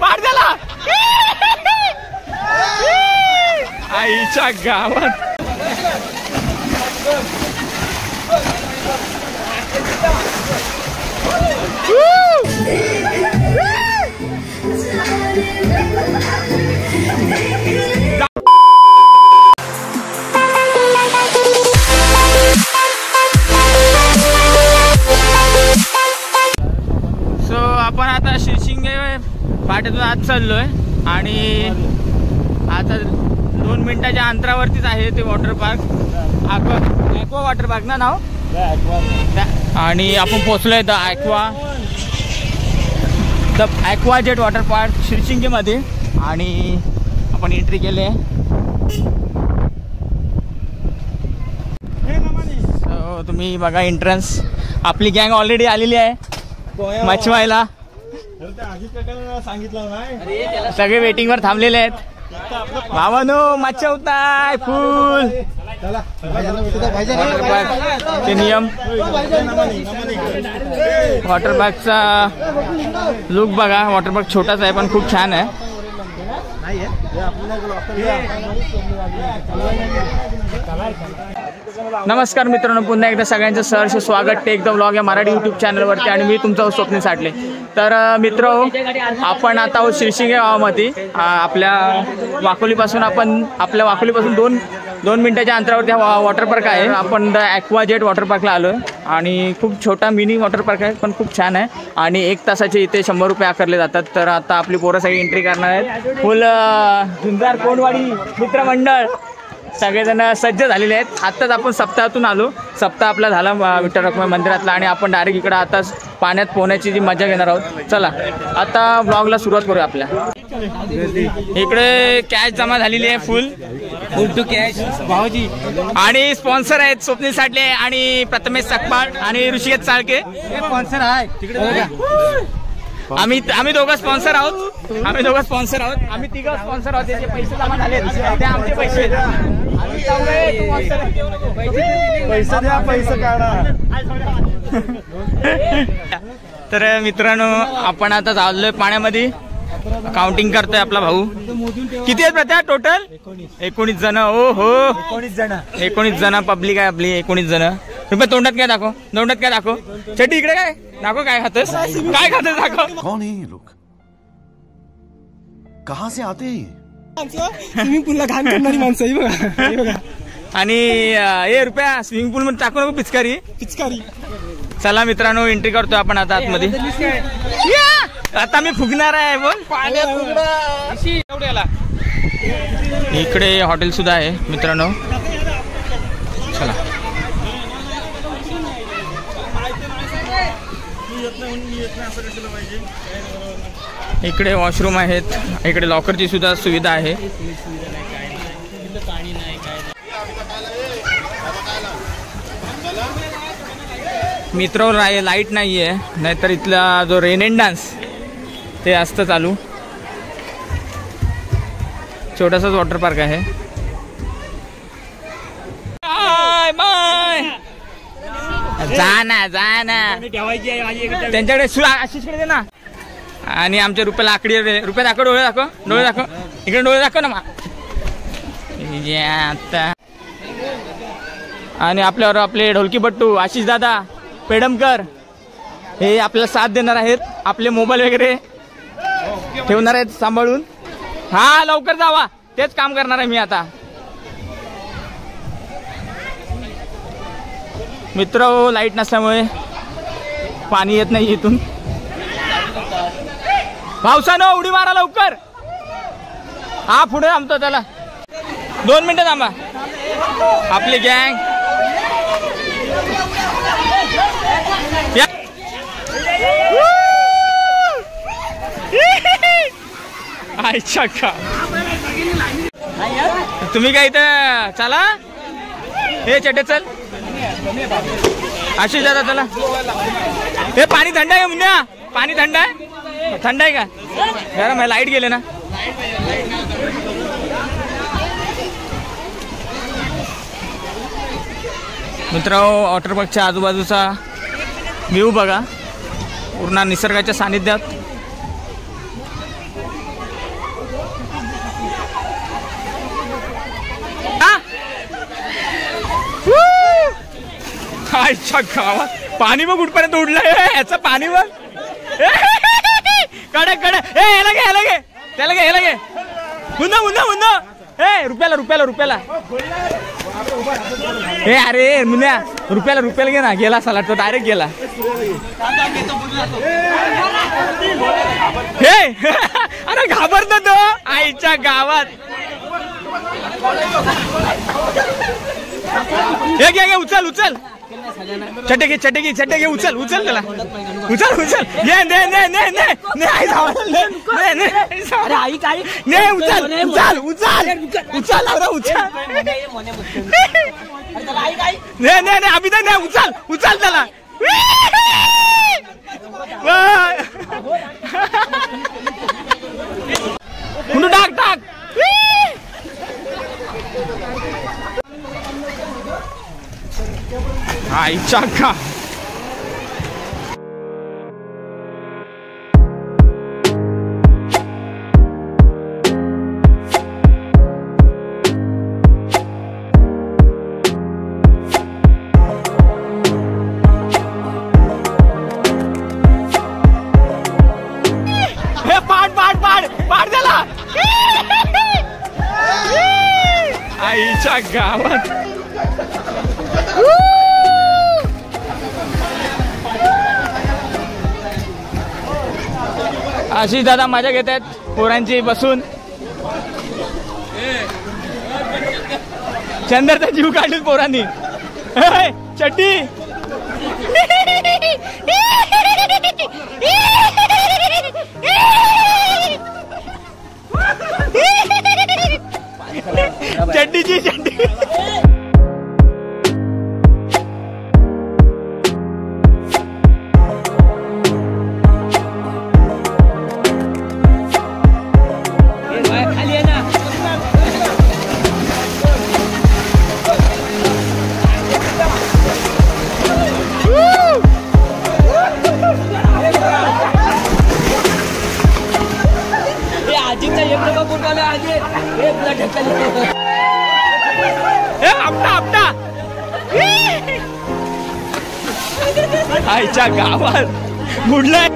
पाडद्याला आईच्या गावात आपण आता शिरशिंगे फाट्यातून आत चाललोय आणि आता 2 मिनिटाच्या अंतरावरतीच आहे ते water park aqua water park ना नाव आणि आपण पोहोचलोय the aqua jet water park शिरशिंगेमध्ये आणि आपण एंट्री केली आहे. सो तुम्ही बघा एंट्रन्स आपली गँग ऑलरेडी आलेली आहे मच्छवायला. सगळे वेटिंग वर थांबलेले आहेत. भावानो मच्छा होताय फुल ते नियम. वॉटर पार्कचा लुक बघा. वॉटर पार्क छोटाच आहे पण खूप छान आहे. नमस्कार मित्रांनो, पुन्हा एकदा सगळ्यांचं सहर्ष स्वागत टेक द व्लॉग या मराठी यूट्यूब चॅनलवरती आणि मी तुमचा स्वप्नील साठले. तर मित्र आपण आता आहोत शिरशिंगे गावामध्ये. आपल्या वाकोलीपासून दोन मिनिटाच्या अंतरावरती हा वॉटर पार्क आहे. आपण द ॲक्वा जेट वॉटर पार्कला आलो आणि खूप छोटा मिनी वॉटर पार्क आहे पण खूप छान आहे आणि 1 तासाचे इथे 100 रुपये आकारले जातात. तर आता आपली पोरं सगळी एंट्री करणार आहेत. फुल झुंजार कोंडवाडी मित्रमंडळ सगळेजण सज्ज झालेले आहेत. आत्ताच आपण सप्ताहातून आलो. सप्ताह आपला झाला विठ्ठल रखुमाई मंदिरातला आणि आपण डायरेक्ट इकडं आता पाण्यात पोहण्याची जी मजा घेणार आहोत. चला आता ब्लॉगला सुरुवात करूया. आपल्या इकडे कॅश जमा झालेली आहे फुल टू कॅश भाऊजी आणि स्पॉन्सर आहेत स्वप्नील साठले आणि प्रथमेश सकपाळ आणि ऋषिकेश चाळके स्पॉन्सर आहे तिकडे. आम्ही दोघं स्पॉन्सर आहोत. आम्ही तिघं स्पॉन्सर आहोत. त्याचे पैसे जमा झाले ते आमचे पैसे. पैसे द्या पैसे काढा. तर मित्रांनो आपण आता चाललोय पाण्यामध्ये. काउंटिंग करतोय आपला भाऊ. किती आहेत प्रत्या टोटल? 19 जण. ओ हो 19 जण पब्लिक आहे आपली. 19 जण. रुपये तोंडात काय दाखव. चटी इकडे काय दाखव. काय खातस दाखव. कौन है ये लोग? कहां से आते हैं? स्विमिंग पूलला घाण करणारी माणसं ही बघा. आणि हे रुपया स्विमिंग पूल मध्ये टाकू नको पिचकारी. चला मित्रांनो एंट्री करतोय आपण आता आतमध्ये. आता मी फुगणार आहे बोल. इकडे हॉटेल सुद्धा आहे मित्रांनो. चला इकडे वॉशरूम आहेत. इकडे लॉकरची सुद्धा सुविधा आहे. मित्र लाईट नाही आहे नाहीतर इथला जो रेन अँड डान्स ते असतं चालू. छोटासाच वॉटर पार्क आहे. जा ना त्यांच्याकडे आशिषकडे दे ना. आणि आमच्या रुपयाला आकडी. रुपये दाखव. डोळे दाखव. इकडे डोळे दाखव ना. आता आणि आपल्यावर आपले ढोलकी बट्टू आशिष दादा पेडमकर हे आपल्याला साथ देणार आहेत. आपले मोबाईल वगैरे ठेवणार आहेत सांभाळून. हा लवकर जावा. तेच काम करणार आहे मी आता. मित्र लाईट नसल्यामुळे पाणी येत नाही इथून. पावसानं उडी मारा लवकर. हा पुढे थांबतो त्याला 2 मिनिटं थांबा. आपली गँग तुम्ही काय इथं चला. हे चटे चल आशिष दादा चला. हे पाणी थंड आहे मुन्या. पाणी थंड आहे का? गरम आहे. लाईट गेले ना. मित्रांनो वॉटर पार्कच्या आजूबाजूचा व्ह्यू बघा. पूर्ण निसर्गाच्या सानिध्यात आईच्या गावात पाणी बघ कुठपर्यंत उडलंय याचं पाणी बघ. कडक कडक याला घे त्याला घे मुन्ना रुपयाला हे अरे मुन्या रुपयाला घे ना. गेला साला तो डायरेक्ट गेला. हे अरे घाबरतो तो आईच्या गावात. हे घे उचल चटे घे उचल त्याला उचल अरे आई काय उचल नाही अभी तर नाही उचल त्याला. टाक आईच्या का. हे पाड झाला आईच्या गावात. आशिष दादा मजा घेत आहेत पोरांची बसून. चंदरचा जीव काढून पोरांनी. चड्डी चड्डी आपटा आईच्या गावात बुडलाय.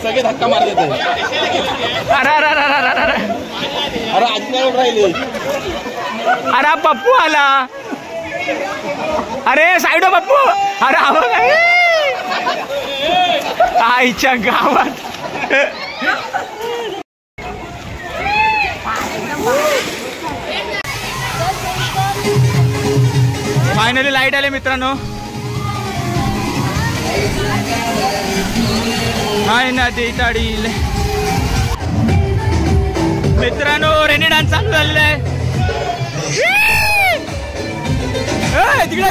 सगळे धक्का मार देते. अरे आजी राहिले. अरे पप्पू आला. अरे साईड पप्पू. अरे आवाज आईच्या गावात. फायनली लाईट आले मित्रांनो. हाय ना ते ताडील मित्रांनो. रेनी डान्स चालू झालेला आहे. तिकडे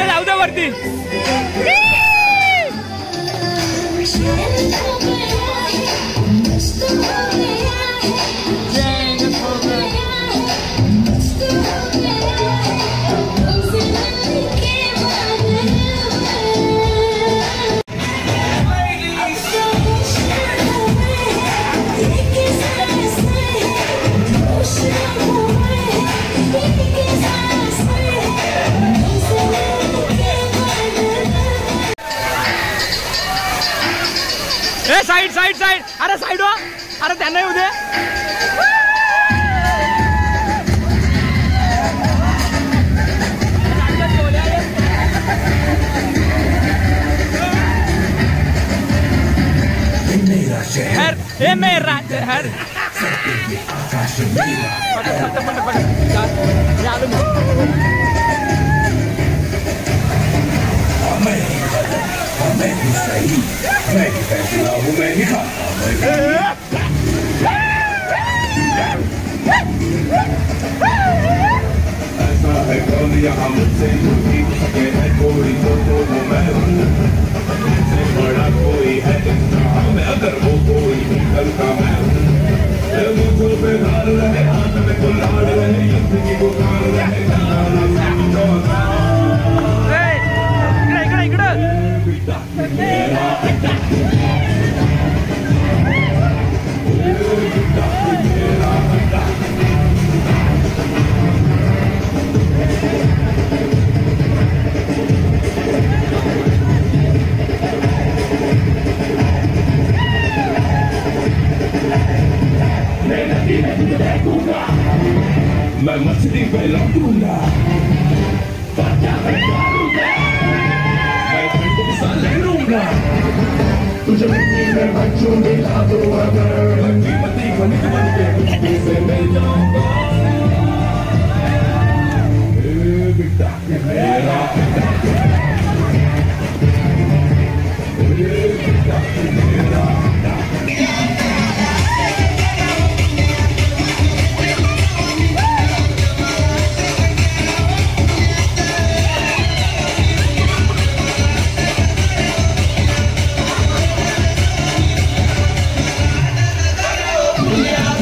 जाऊ दे वरती. Side side side. अरे साईड वा. अरे त्यांना येऊ दे. शहर हे मेरा शहर. बड़ा कोई है मैं अगर वो कोई निकल का मैं मुझो पे डाल रहे हाथ में को लाड़ रहे युद्ध की पुकार रहे मैं मछली पे लौटूंगा मैं तुमको सा लूंगा तुझे मिट्टी में बच्चों मिला दो अगर कीमती बन के मुश्किल से मिल जाऊंगा बेटा मेरा Yeah.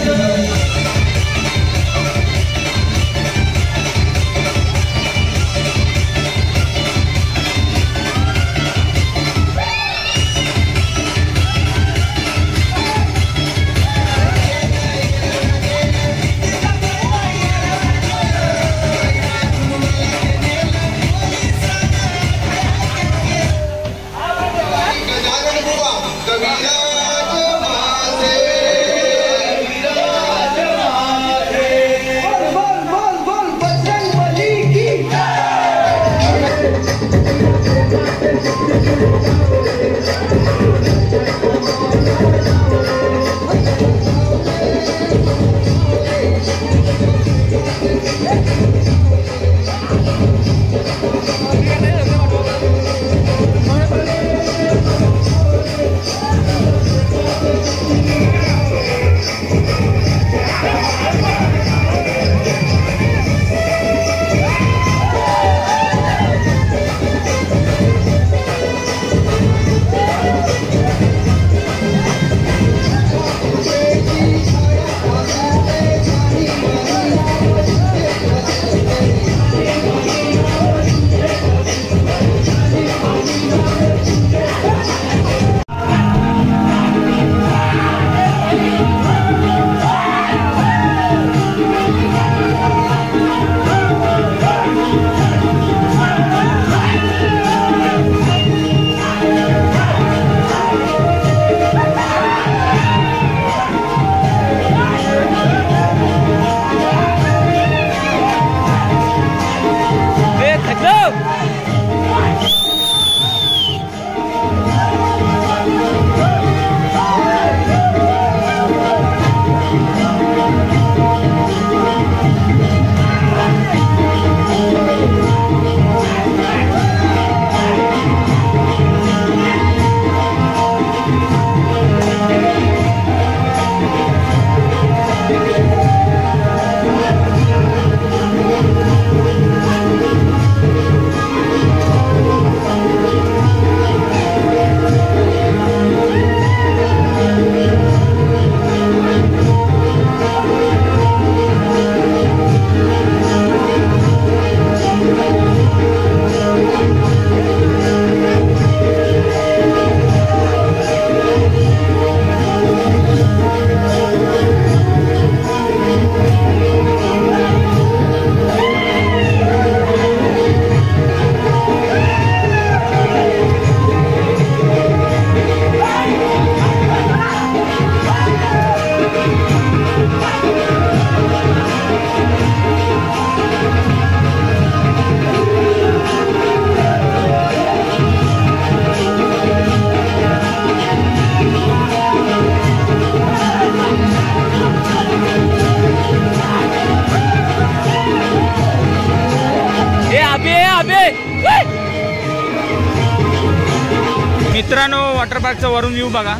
मित्रांनो वॉटर पार्कचं वरून व्ह्यू बघा.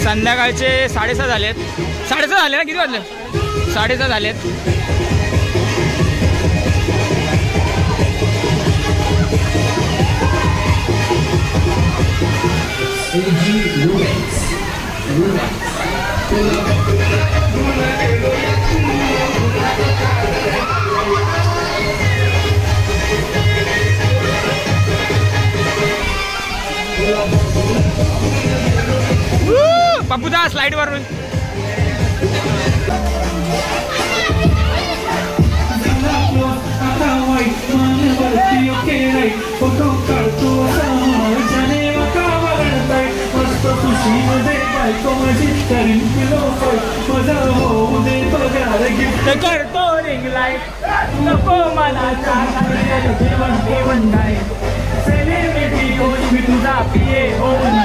संध्याकाळचे 6:30 झालेत. 6:30 झाले ना? किती वाजले? 6:30 झालेत. बापूदा स्लाइड वरून करतो रिंग लाईट नको मला सेलिब्रिटी मी तुझा पिये होऊन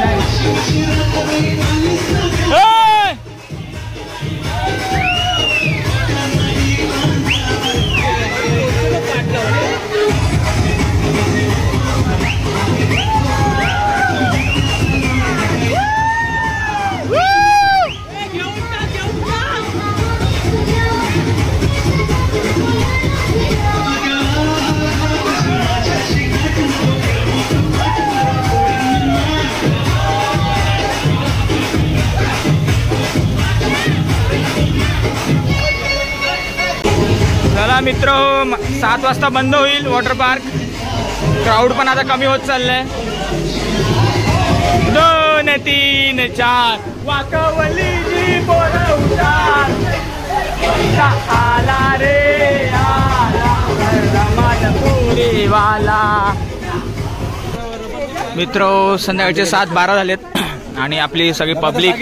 मित्र 7 वाजता बंद होईल वॉटर पार्क. क्राऊड पण आता कमी होत चाललंय. 2 3 4 वाकवली पोरं उतार आला रे आला माझा पुरेवाला. मित्र संध्याकाळचे 7:12 झालेत आणि आपली सगळी पब्लिक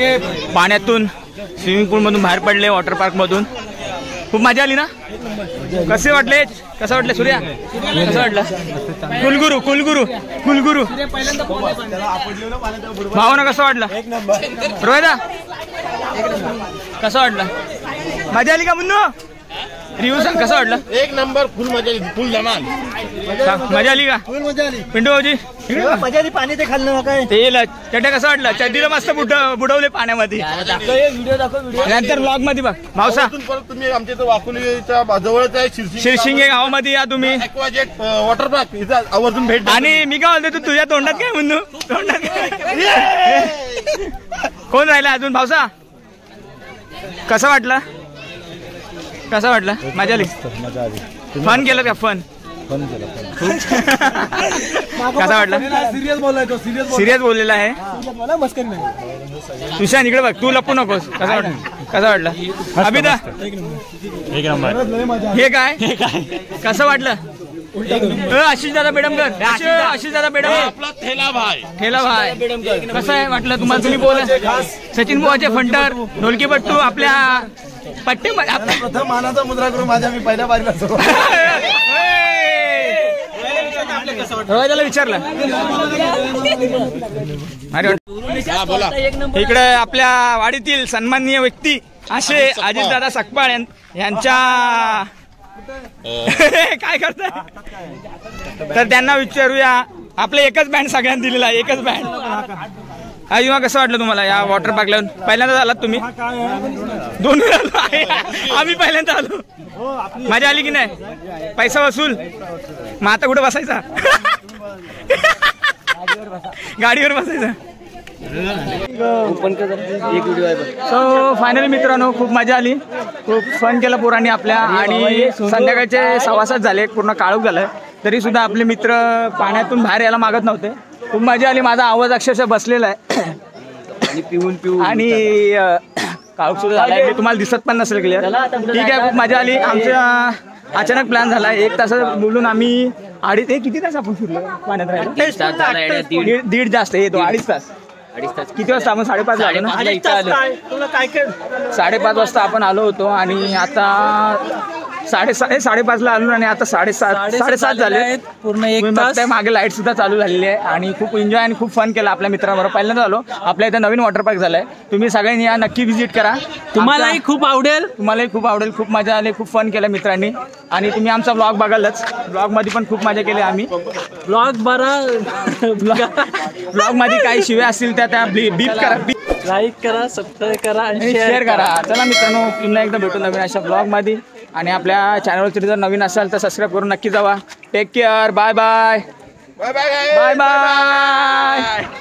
पाण्यातून स्विमिंग पूलमधून बाहेर पडले. वॉटर पार्कमधून खूप मजा आली ना? कसं वाटले सूर्या? कसं वाटलं? कुलगुरू भावना कसं वाटलं? रोहिदा कसं वाटलं? मजा आली का मुन्नू? रिव्ह्यू सांग कसं वाटलं? एक नंबर. फुल मजा आली. फुल धमाल. मजा आली का? फुल मजा आली. पिंटू भाऊजी मजा आली. पाणी ते खाल्लं काय ते चड्ड्या कसं वाटलं? चड्डीला मस्त बुडवले पाण्यामध्ये. व्हिडिओ दाखव. नंतर ब्लॉग मध्ये बघ. मावसा परत तुम्ही आमच्या इथं वाकुलीच्या जवळच आहे शिरशिंगे गावामध्ये या तुम्ही. ॲक्वाजेट वॉटर पार्क इथं आवर्जून भेट द्या. आणि मी काय बोलतो तुझ्या तोंडात काय म्हणू? तोंडात काय? कोण राहिला अजून? भावसा कसं वाटलं? मजा आली. फन केलं का? फन कसा वाटला? सिरियस बोललेला आहे. तुषार इकडे बघ. तू लपू नकोस. कसा वाटला? अभिदा हे काय कसं वाटलं? आशिष दादा बेडमकर. आशिष दादा बेडमकर आपला ठेला भाई कसं आहे वाटलं तुम्हाला? तुम्ही बोला. सचिन बुवाचे फंटर ढोलकीपट्टू आपल्या पट्टे प्रथम मानाचा मुद्रा करून माझ्या मी पहिल्या बारीला त्याला विचारलं. बोला. इकडे आपल्या वाडीतील सन्माननीय व्यक्ती असे अजितदादा सकपाळ यांच्या काय करताय तर त्यांना विचारूया. आपलं एकच बँड सगळ्यांना दिलेला आहे. एकच बँड. अजिमा कसं वाटलं तुम्हाला या वॉटर पार्कला? पहिल्यांदाच आलात तुम्ही? 2 वेळा आलो. आम्ही पहिल्यांदा आलो. मजा आली की नाही? पैसा वसूल. मग आता कुठं बसायचा? गाडीवर बसायचा. सो फायनली मित्रांनो खूप मजा आली. खूप फन केलं पोरांनी आपल्या. आणि संध्याकाळचे 6:15 झाले. पूर्ण काळोख झालं तरी सुद्धा आपले मित्र पाण्यातून बाहेर यायला मागत नव्हते. खूप मजा आली. माझा आवाज अक्षरशः बसलेला आहे आणि पिऊन आणि काळोख सुद्धा झाला. मी तुम्हाला दिसत पण नसेल क्लिअर. ठीक आहे. खूप मजा आली. आमचा अचानक प्लॅन झाला. 1 तास बोलून आम्ही किती तास आपण फिरलो पाण्यात राहिलो? दीड जास्त येतो. 2.5 तास. किती वाजता आपण? 5:30 आलो ना. 5:30 वाजता आपण आलो होतो आणि आता 5:30ला आलो आणि आता 7:30 झाले. पूर्ण एक तुम्ही तास बघताय मागे लाईट सुद्धा चालू झालेली आहे आणि खूप एन्जॉय आणि खूप फन केला आपल्या मित्रांबरोबर. पहिल्यांदा आलो. आपल्या इथे नवीन वॉटर पार्क झालाय. तुम्ही सगळ्यांनी या नक्की व्हिजिट करा. तुम्हालाही खूप आवडेल. खूप मजा आली. खूप फन केलं मित्रांनी. आणि तुम्ही आमचा ब्लॉग बघालच. ब्लॉग मध्ये पण खूप मजा केली आम्ही. ब्लॉग मध्ये काही शिव्या असतील त्या बीप करा, लाईक करा, सबस्क्राईब करा आणि शेअर करा. चला मित्रांनो, पुन्हा एकदा भेटू नवीन अशा ब्लॉग मध्ये. आणि आपल्या चॅनलवरती जर नवीन असाल तर सबस्क्राईब करून नक्की जावा. Take care. Bye bye. Bye bye bye bye.